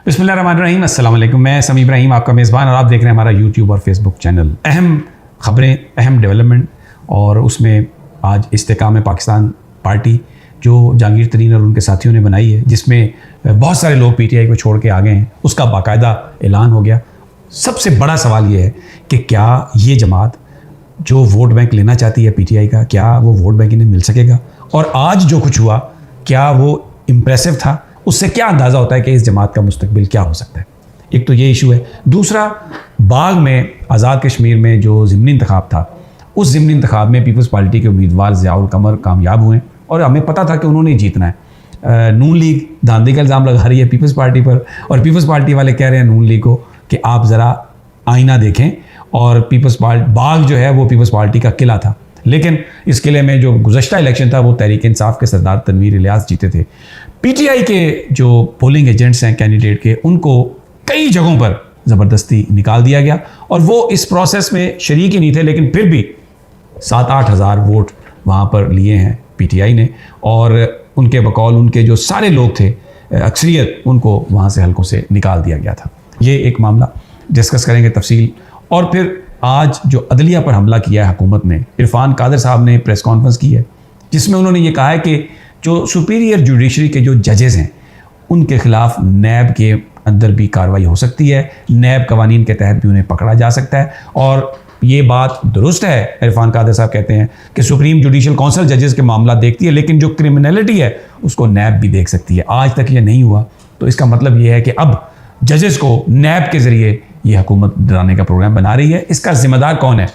बिस्मिल्लाहिर्रहमानिर्रहीम, अस्सलाम वालेकुम। मैं समी इब्राहिम, आपका मेज़बान, और आप देख रहे हैं हमारा यूट्यूब और फेसबुक चैनल। अहम खबरें, अहम डेवलपमेंट, और उसमें आज इस्तेकाम पाकिस्तान पार्टी जो जहांगीर तरीन और उनके साथियों ने बनाई है, जिसमें बहुत सारे लोग पीटीआई को छोड़ के आ गए हैं, उसका बाकायदा ऐलान हो गया। सबसे बड़ा सवाल ये है कि क्या ये जमात जो वोट बैंक लेना चाहती है पीटीआई का, क्या वो वोट बैंक इन्हें मिल सकेगा? और आज जो कुछ हुआ, क्या वो इम्प्रेसिव था? उससे क्या अंदाज़ा होता है कि इस जमात का मुस्तकबिल क्या हो सकता है? एक तो ये इशू है। दूसरा, बाग में आज़ाद कश्मीर में जो ज़िमनी इंतखाब था, उस ज़िमनी इंतखाब में पीपल्स पार्टी के उम्मीदवार ज़ियाउल कमर कामयाब हुए और हमें पता था कि उन्होंने जीतना है। नून लीग धांधली का इल्ज़ाम लगा रही है पीपल्स पार्टी पर, और पीपल्स पार्टी वाले कह रहे हैं नून लीग को कि आप ज़रा आईना देखें, और पीपल्स पार्टी बाग जो है वो पीपल्स पार्टी का किला था। लेकिन इस किले में जो गुज़श्ता इलेक्शन था वो तहरीक इंसाफ के सरदार तनवीर इलियास जीते थे। पीटीआई के जो पोलिंग एजेंट्स हैं कैंडिडेट के, उनको कई जगहों पर ज़बरदस्ती निकाल दिया गया, और वो इस प्रोसेस में शरीक ही नहीं थे, लेकिन फिर भी 7-8 हज़ार वोट वहाँ पर लिए हैं पीटीआई ने, और उनके बकौल उनके जो सारे लोग थे, अक्सरियत, उनको वहाँ से हल्कों से निकाल दिया गया था। ये एक मामला डिस्कस करेंगे तफसील। और फिर आज जो अदलिया पर हमला किया है हुकूमत ने, इरफान कादर साहब ने प्रेस कॉन्फ्रेंस की है, जिसमें उन्होंने ये कहा है कि जो सुपीरियर जुडिशरी के जो जजेस हैं, उनके खिलाफ नैब के अंदर भी कार्रवाई हो सकती है, नैब कवानीन के तहत भी उन्हें पकड़ा जा सकता है। और ये बात दुरुस्त है, इरफान कादर साहब कहते हैं कि सुप्रीम जुडिशल काउंसिल जजेस के मामला देखती है, लेकिन जो क्रिमिनलिटी है उसको नैब भी देख सकती है। आज तक ये नहीं हुआ, तो इसका मतलब ये है कि अब जजेस को नैब के ज़रिए ये हुकूमत डराने का प्रोग्राम बना रही है। इसका ज़िम्मेदार कौन है?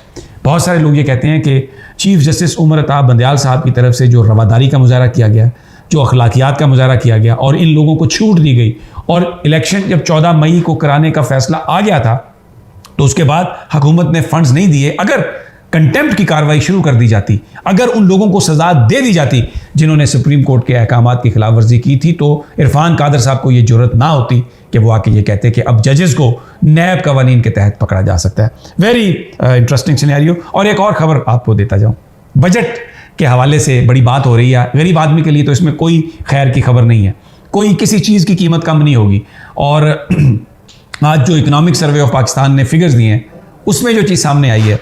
बहुत सारे लोग ये कहते हैं कि चीफ जस्टिस उमर अताब बंदयाल साहब की तरफ से जो रवादारी का मुजाहरा किया गया, जो अखलाकियात का मुजाहरा किया गया, और इन लोगों को छूट दी गई, और इलेक्शन जब 14 मई को कराने का फैसला आ गया था, तो उसके बाद हुकूमत ने फंड्स नहीं दिए। अगर कंटेम्प्ट की कार्रवाई शुरू कर दी जाती, अगर उन लोगों को सज़ा दे दी जाती जिन्होंने सुप्रीम कोर्ट के अहकामात की खिलाफ वर्जी की थी, तो इरफान कादर साहब को ये जुर्रत ना होती कि वो आके ये कहते कि अब जजेस को नैब कवानीन के तहत पकड़ा जा सकता है। Very interesting scenario. और एक और खबर आपको देता जाऊँ, बजट के हवाले से बड़ी बात हो रही है। गरीब आदमी के लिए तो इसमें कोई खैर की खबर नहीं है, कोई किसी चीज़ की कीमत कम नहीं होगी। और आज जो इकोनॉमिक सर्वे ऑफ पाकिस्तान ने फिगर्स दिए हैं, उसमें जो चीज़ सामने आई है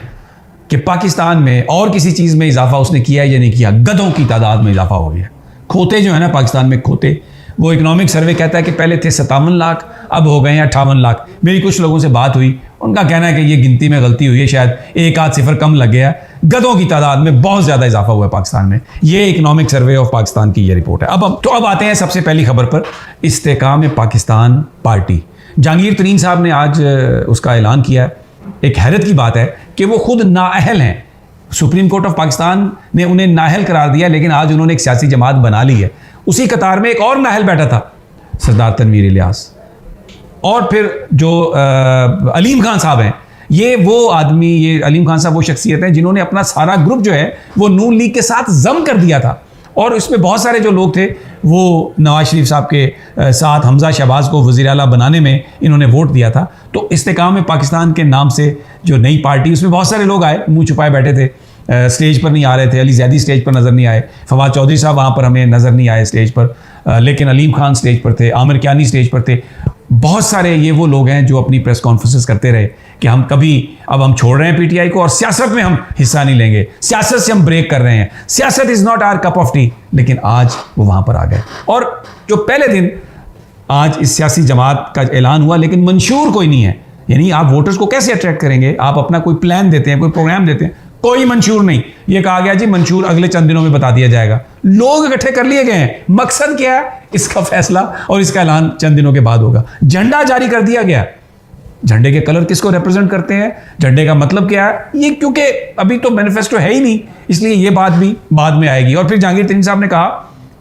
कि पाकिस्तान में और किसी चीज़ में इजाफा उसने किया है या नहीं किया, गधों की तादाद में इजाफा हो गया। खोते जो है ना पाकिस्तान में, खोते, वो इकोनॉमिक सर्वे कहता है कि पहले थे 57 लाख, अब हो गए हैं 58 लाख। मेरी कुछ लोगों से बात हुई, उनका कहना है कि ये गिनती में गलती हुई है, शायद एक आध सिफर कम लग गया। गधों की तादाद में बहुत ज़्यादा इजाफा हुआ है पाकिस्तान में। ये इकोनॉमिक सर्वे ऑफ पाकिस्तान की ये रिपोर्ट है। अब आते हैं सबसे पहली खबर पर। इस्तेकाम पाकिस्तान पार्टी, जहांगीर तरीन साहब ने आज उसका ऐलान किया है। एक हैरत की बात है कि वो खुद नाअहल हैं। सुप्रीम कोर्ट ऑफ पाकिस्तान ने उन्हें नाअहल करार दिया, लेकिन आज उन्होंने एक सियासी जमात बना ली है। उसी कतार में एक और नाअहल बैठा था, सरदार तनवीर इलियास। और फिर जो अलीम खान साहब हैं, ये वो आदमी, ये अलीम खान साहब वो शख्सियत हैं जिन्होंने अपना सारा ग्रुप जो है वो नून लीग के साथ जम कर दिया था। और इसमें बहुत सारे जो लोग थे वो नवाज शरीफ साहब के साथ हमजा शहबाज को वज़ीर आला बनाने में इन्होंने वोट दिया था। तो इस्तेकाम पाकिस्तान के नाम से जो नई पार्टी, उसमें बहुत सारे लोग आए, मुंह छुपाए बैठे थे, स्टेज पर नहीं आ रहे थे। अली जैदी स्टेज पर नज़र नहीं आए, फवाद चौधरी साहब वहाँ पर हमें नज़र नहीं आए स्टेज पर, लेकिन अलीम खान स्टेज पर थे, आमिर कियानी स्टेज पर थे। बहुत सारे ये वो लोग हैं जो अपनी प्रेस कॉन्फ्रेंसेस करते रहे कि हम कभी, अब हम छोड़ रहे हैं पीटीआई को और सियासत में हम हिस्सा नहीं लेंगे, सियासत से हम ब्रेक कर रहे हैं, सियासत is not our cup of tea. लेकिन आज वो वहाँ पर आ गए, और जो पहले दिन आज इस सियासी जमात का ऐलान हुआ, लेकिन मंशूर कोई नहीं है। यानी आप वोटर्स को कैसे अट्रैक्ट करेंगे? आप अपना कोई प्लान देते हैं, कोई प्रोग्राम देते हैं, कोई मंशूर नहीं। ये कहा गया जी मंशूर अगले चंद दिनों में बता दिया जाएगा। लोग इकट्ठे कर लिए गए हैं, मकसद क्या है? इसका फैसला और इसका ऐलान चंद दिनों के बाद होगा। झंडा जारी कर दिया गया। झंडे के कलर किसको रिप्रेजेंट करते हैं, झंडे का मतलब क्या है, ये क्योंकि अभी तो मैनिफेस्टो है ही नहीं, इसलिए ये बात भी बाद में आएगी। और फिर जहांगीर तरीन साहब ने कहा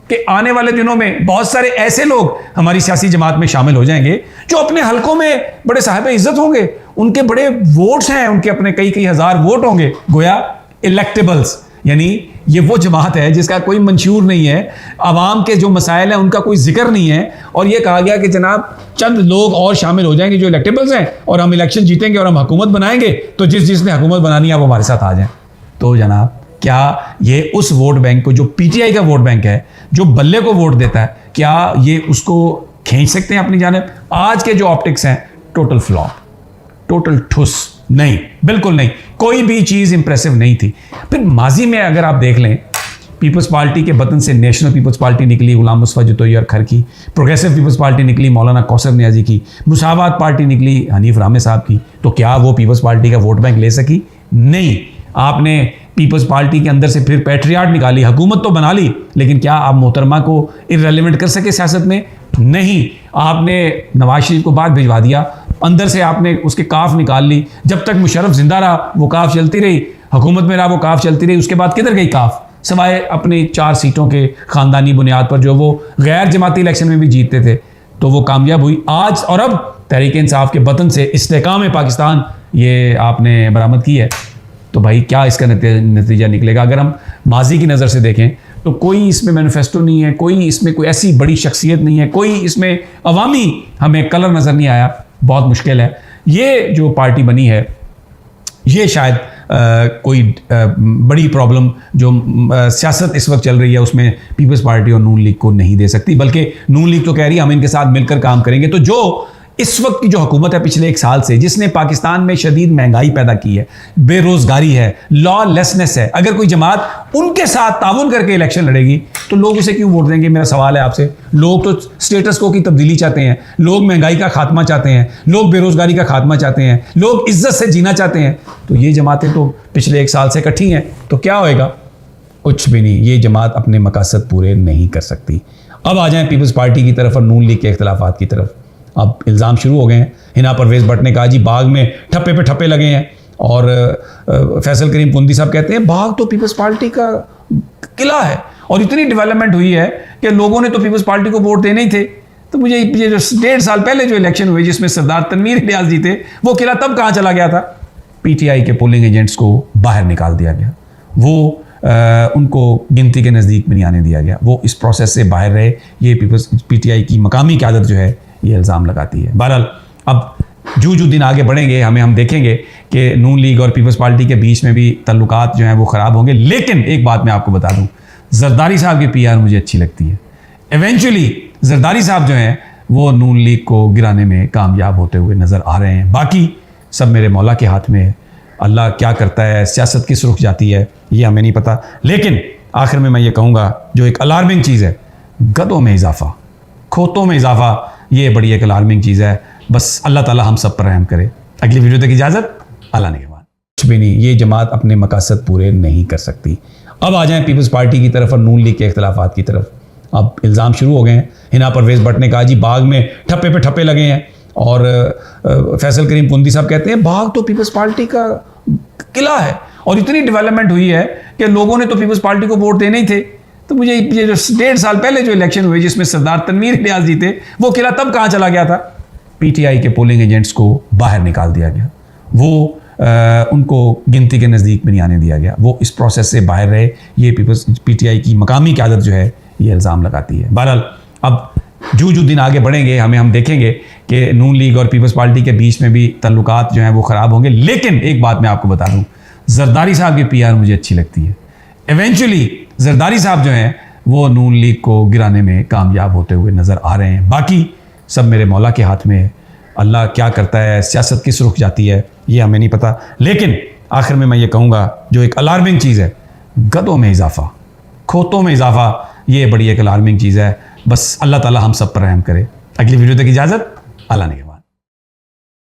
कि आने वाले दिनों में बहुत सारे ऐसे लोग हमारी सियासी जमात में शामिल हो जाएंगे जो अपने हलकों में बड़े साहिब इज्जत होंगे, उनके बड़े वोट्स हैं, उनके अपने कई हज़ार वोट होंगे, गोया इलेक्टेबल्स। यानी ये वो जमात है जिसका कोई मंशूर नहीं है, आवाम के जो मसाइल हैं उनका कोई जिक्र नहीं है। और ये कहा गया कि जनाब चंद लोग और शामिल हो जाएंगे जो इलेक्टेबल्स हैं, और हम इलेक्शन जीतेंगे और हम हुकूमत बनाएंगे, तो जिसने हुकूमत बनानी है वो हमारे साथ आ जाएं। तो जनाब क्या ये उस वोट बैंक को, जो पीटीआई का वोट बैंक है, जो बल्ले को वोट देता है, क्या ये उसको खींच सकते हैं अपनी जानिब। आज के जो ऑप्टिक्स हैं टोटल फ्लॉप, टोटल ठुस, नहीं, बिल्कुल नहीं, कोई भी चीज़ इंप्रेसिव नहीं थी। फिर माजी में अगर आप देख लें, पीपल्स पार्टी के बतन से नेशनल पीपल्स पार्टी निकली गुलाम मुस्तफा जतोई और खर की, प्रोग्रेसिव पीपल्स पार्टी निकली मौलाना कौसर नियाजी की, मुसावात पार्टी निकली हनीफ रामे साहब की। तो क्या वो पीपल्स पार्टी का वोट बैंक ले सकी? नहीं। आपने पीपल्स पार्टी के अंदर से फिर पैट्रियाट निकाली, हुकूमत तो बना ली, लेकिन क्या आप मोहतरमा को इररेलेवेंट कर सके सियासत में? नहीं। आपने नवाज शरीफ को बाहर भिजवा दिया, अंदर से आपने उसके काफ निकाल ली। जब तक मुशर्रफ जिंदा रहा वो काफ चलती रही, हुकूमत में रहा वो काफ चलती रही। उसके बाद किधर गई काफ? सवाए अपनी 4 सीटों के ख़ानदानी बुनियाद पर जो वो गैर जमाती इलेक्शन में भी जीतते थे, तो वो कामयाब हुई। आज और अब तहरीक इंसाफ के बतन से इस्तेकाम पाकिस्तान ये आपने बरामद की है, तो भाई क्या इसका नतीजा निकलेगा? अगर हम माजी की नज़र से देखें तो कोई इसमें मैनिफेस्टो नहीं है, कोई इसमें कोई ऐसी बड़ी शख्सियत नहीं है, कोई इसमें अवामी हमें कलर नज़र नहीं आया। बहुत मुश्किल है। ये जो पार्टी बनी है ये शायद कोई बड़ी प्रॉब्लम जो सियासत इस वक्त चल रही है उसमें पीपल्स पार्टी और नून लीग को नहीं दे सकती, बल्कि नून लीग तो कह रही है हम इनके साथ मिलकर काम करेंगे। तो जो इस वक्त की जो हुकूमत है पिछले 1 साल से, जिसने पाकिस्तान में शदीद महंगाई पैदा की है, बेरोजगारी है, लॉलेसनेस है, अगर कोई जमात उनके साथ ताउन करके इलेक्शन लड़ेगी तो लोग उसे क्यों वोट देंगे? मेरा सवाल है आपसे। लोग तो स्टेटस को की तब्दीली चाहते हैं, लोग महंगाई का खात्मा चाहते हैं, लोग बेरोजगारी का खात्मा चाहते हैं, लोग इज्जत से जीना चाहते हैं। तो ये जमातें तो पिछले 1 साल से इकट्ठी हैं, तो क्या होएगा? कुछ भी नहीं। ये जमात अपने मकासद पूरे नहीं कर सकती। अब आ जाएं पीपल्स पार्टी की तरफ और नून लीग के इख्तलाफात की तरफ। अब इल्ज़ाम शुरू हो गए हैं। हिना परवेज़ भट्ट ने कहा जी बाग में ठप्पे पे ठप्पे लगे हैं, और फैसल करीम पुंदी साहब कहते हैं बाग तो पीपल्स पार्टी का किला है और इतनी डेवलपमेंट हुई है कि लोगों ने तो पीपल्स पार्टी को वोट देने ही थे। तो मुझे ये जो 1.5 साल पहले जो इलेक्शन हुई जिसमें सरदार तनवीर इलियास जीते, वो किला तब कहाँ चला गया था? PTI के पोलिंग एजेंट्स को बाहर निकाल दिया गया, वो उनको गिनती के नज़दीक भी नहीं आने दिया गया, वो इस प्रोसेस से बाहर रहे। ये PTI की मकामी क़यादत जो है ये इल्ज़ाम लगाती है। बहरहाल अब जो दिन आगे बढ़ेंगे हम देखेंगे कि नून लीग और पीपल्स पार्टी के बीच में भी तल्लुकात जो हैं वो ख़राब होंगे। लेकिन एक बात मैं आपको बता दूं, जरदारी साहब की PR मुझे अच्छी लगती है। इवेंचुअली जरदारी साहब जो हैं वो नून लीग को गिराने में कामयाब होते हुए नज़र आ रहे हैं। बाकी सब मेरे मौला के हाथ में है। अल्लाह क्या करता है, सियासत किस रुख जाती है, ये हमें नहीं पता। लेकिन आखिर में मैं ये कहूँगा, जो एक अलार्मिंग चीज़ है, गधों में इजाफा, खोतों में इजाफा, ये बड़ी एक अलार्मिंग चीज़ है। बस अल्लाह ताला हम सब पर रहम करे। अगली वीडियो तक इजाज़त, अल्लाह ने के बाद। कुछ भी नहीं, ये जमात अपने मकासद पूरे नहीं कर सकती। अब आ जाएं पीपल्स पार्टी की तरफ और नून लीग के इख्तलाफात की तरफ। अब इल्ज़ाम शुरू हो गए हैं। हिना परवेज़ भट्ट ने कहा जी बाग में ठप्पे पे ठप्पे लगे हैं, और फैसल करीम पुंदी साहब कहते हैं बाग तो पीपल्स पार्टी का किला है और इतनी डेवलपमेंट हुई है कि लोगों ने तो पीपल्स पार्टी को वोट देने ही थे। तो मुझे ये जो 1.5 साल पहले जो इलेक्शन हुई जिसमें सरदार तनवीर इलियास जीते, वो किला तब कहाँ चला गया था? PTI के पोलिंग एजेंट्स को बाहर निकाल दिया गया, वो उनको गिनती के नज़दीक भी नहीं आने दिया गया, वो इस प्रोसेस से बाहर रहे। ये PTI की मकामी क़यादत जो है ये इल्ज़ाम लगाती है। बहरहाल अब जो दिन आगे बढ़ेंगे हम देखेंगे कि नून लीग और पीपल्स पार्टी के बीच में भी तल्लुकात जो हैं वो ख़राब होंगे। लेकिन एक बात मैं आपको बता दूं, जरदारी साहब की PR मुझे अच्छी लगती है। इवेंचुअली जरदारी साहब जो हैं वो नून लीग को गिराने में कामयाब होते हुए नज़र आ रहे हैं। बाकी सब मेरे मौला के हाथ में है। अल्लाह क्या करता है, सियासत किस रुख जाती है, ये हमें नहीं पता। लेकिन आखिर में मैं ये कहूँगा, जो एक अलार्मिंग चीज़ है, गधों में इजाफा, खोतों में इजाफा, ये बड़ी एक अलार्मिंग चीज़ है। बस अल्लाह ताला हम सब पर रहम करे। अगली वीडियो तक इजाज़त, अल्लाह ने के बाद।